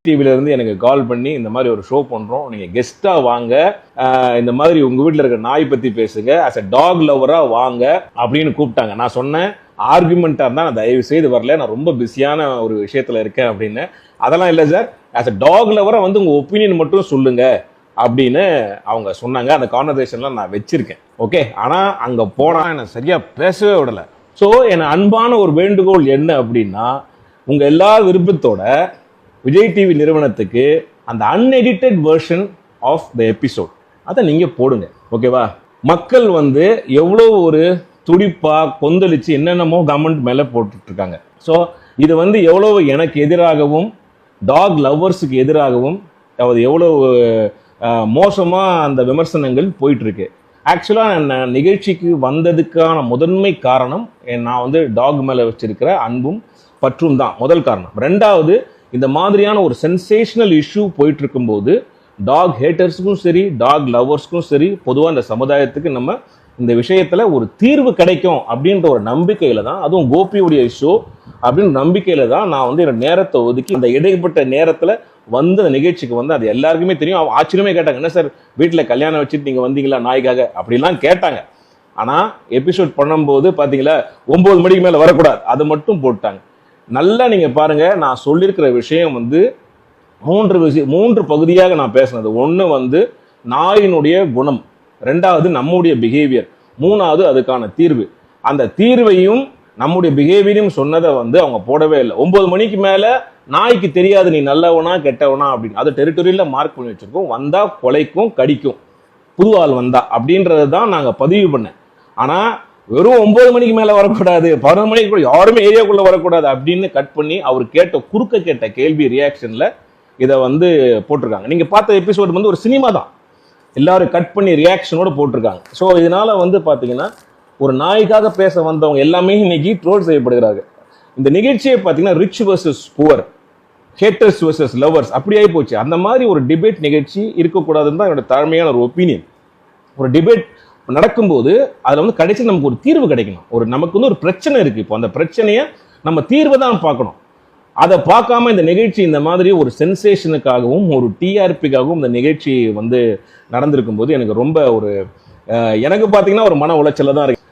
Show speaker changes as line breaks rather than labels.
டிவில இருந்து எனக்கு கால் பண்ணி இந்த மாதிரி ஒரு ஷோ பண்றோம், நீங்க கெஸ்டா வாங்க, இந்த மாதிரி உங்க வீட்டுல இருக்க நாய் பத்தி பேசுங்க, அஸ் அ டாக் லவரா வாங்க அப்படின்னு கூப்பிட்டாங்க. நான் சொன்னேன் ஆர்குமெண்டா இருந்தா நான் தயவு செய்து வரல, நான் ரொம்ப பிஸியான ஒரு விஷயத்துல இருக்கேன் அப்படின்னு. அதெல்லாம் இல்லை சார், ஆஸ் அ டாக் லவரா வந்து உங்க ஒப்பீனியன் மட்டும் சொல்லுங்க அப்படின்னு அவங்க சொன்னாங்க. அந்த கான்வர்சேஷன்லாம் நான் வச்சிருக்கேன். ஓகே, ஆனா அங்க போனா என்ன சரியா பேசவே விடல. ஸோ என் அன்பான ஒரு வேண்டுகோள் என்ன அப்படின்னா, உங்க எல்லா விருப்பத்தோட விஜய் டிவி நிறுவனத்துக்கு அந்த unedited version of the episode அதை நீங்க போடுங்க. ஓகேவா? மக்கள் வந்து எவ்வளோ ஒரு துடிப்பா கொந்தளிச்சு என்னென்னமோ கவர்மெண்ட் மேல போட்டுட்டு இருக்காங்க. ஸோ இது வந்து எவ்வளவு எனக்கு எதிராகவும் டாக் லவ்வர்ஸுக்கு எதிராகவும் அதாவது எவ்வளவு மோசமா அந்த விமர்சனங்கள் போயிட்டு இருக்கு. ஆக்சுவலா நான் நிகழ்ச்சிக்கு வந்ததுக்கான முதன்மை காரணம் நான் வந்து டாக் மேல வச்சிருக்கிற அன்பும் பற்றும் தான் முதல் காரணம். ரெண்டாவது, இந்த மாதிரியான ஒரு சென்சேஷனல் இஷ்யூ போயிட்டு இருக்கும்போது டாக் ஹேட்டர்ஸுக்கும் சரி டாக் லவர்ஸ்க்கும் சரி பொதுவாக இந்த சமுதாயத்துக்கு நம்ம இந்த விஷயத்துல ஒரு தீர்வு கிடைக்கும் அப்படின்ற ஒரு நம்பிக்கையில தான், அதுவும் கோபியுடைய ஷோ அப்படின்னு நம்பிக்கையில தான் நான் வந்து என்னோட நேரத்தை ஒதுக்கி அந்த இடைப்பட்ட நேரத்துல வந்து அந்த நிகழ்ச்சிக்கு வந்து அது எல்லாருக்குமே தெரியும். அவங்க ஆச்சரியமே கேட்டாங்க, என்ன சார் வீட்டில் கல்யாணம் வச்சுட்டு நீங்க வந்தீங்களா நாய்க்காக அப்படிலாம் கேட்டாங்க. ஆனா எபிசோட் பண்ணும்போது பாத்தீங்களா 9 மணிக்கு மேல வரக்கூடாது அது மட்டும் போட்டாங்க. நல்லா நீங்க பாருங்க, நான் சொல்லியிருக்கிற விஷயம் வந்து மூன்று பகுதியாக நான் பேசினது. ஒன்று வந்து நாயினுடைய குணம், ரெண்டாவது நம்முடைய பிஹேவியர், மூணாவது அதுக்கான தீர்வு. அந்த தீர்வையும் நம்முடைய பிஹேவியரையும் சொன்னதை வந்து அவங்க போடவே இல்லை. 9 மணிக்கு மேல நாய்க்கு தெரியாது நீ நல்லவனா கெட்டவனா அப்படின்னு. அது டெரிட்டரியில மார்க் பண்ணி வச்சிருக்கோம். வந்தா கொலைக்கும் கடிக்கும் புது ஆள் வந்தா அப்படின்றத தான் நாங்க பதிவு பண்ணேன். ஆனா வெறும் 9 மணிக்கு மேல வரக்கூடாது, 11 மணிக்கு கூட யாருமே ஏரியாக்குள்ள வரக்கூடாது அப்படின்னு கட் பண்ணி அவர் கேட்ட கேள்வி ரியாக்ஷன்ல இதை வந்து போட்டிருக்காங்க. நீங்க பார்த்த எபிசோட் வந்து ஒரு சினிமா தான், எல்லாரும் கட் பண்ணி ரியாக்ஷனோட போட்டிருக்காங்க. ஸோ இதனால வந்து பாத்தீங்கன்னா ஒரு நாய்க்காக பேச வந்தவங்க எல்லாமே இன்னைக்கு ட்ரோல் செய்யப்படுகிறாங்க. இந்த நிகழ்ச்சியை பார்த்தீங்கன்னா rich versus poor, haters versus lovers அப்படி ஆகி போச்சு. அந்த மாதிரி ஒரு டிபேட் நிகழ்ச்சி இருக்கக்கூடாதுன்னு தான் என்னோட தாழ்மையான ஒரு ஒப்பீனியன். ஒரு டிபேட் நடக்கும்போது அதில் வந்து கடைசி நமக்கு ஒரு தீர்வு கிடைக்கணும். நமக்கு வந்து ஒரு பிரச்சனை இருக்கு, இப்போ அந்த பிரச்சனையை நம்ம தீர்வை தான் பார்க்கணும். அதை பார்க்காம இந்த நிகழ்ச்சி இந்த மாதிரி ஒரு சென்சேஷனுக்காகவும் ஒரு டிஆர்பிக்காகவும் இந்த நிகழ்ச்சி வந்து நடந்திருக்கும் போது எனக்கு ரொம்ப ஒரு எனக்கு பார்த்தீங்கன்னா ஒரு மன உளைச்சல தான் இருக்கு.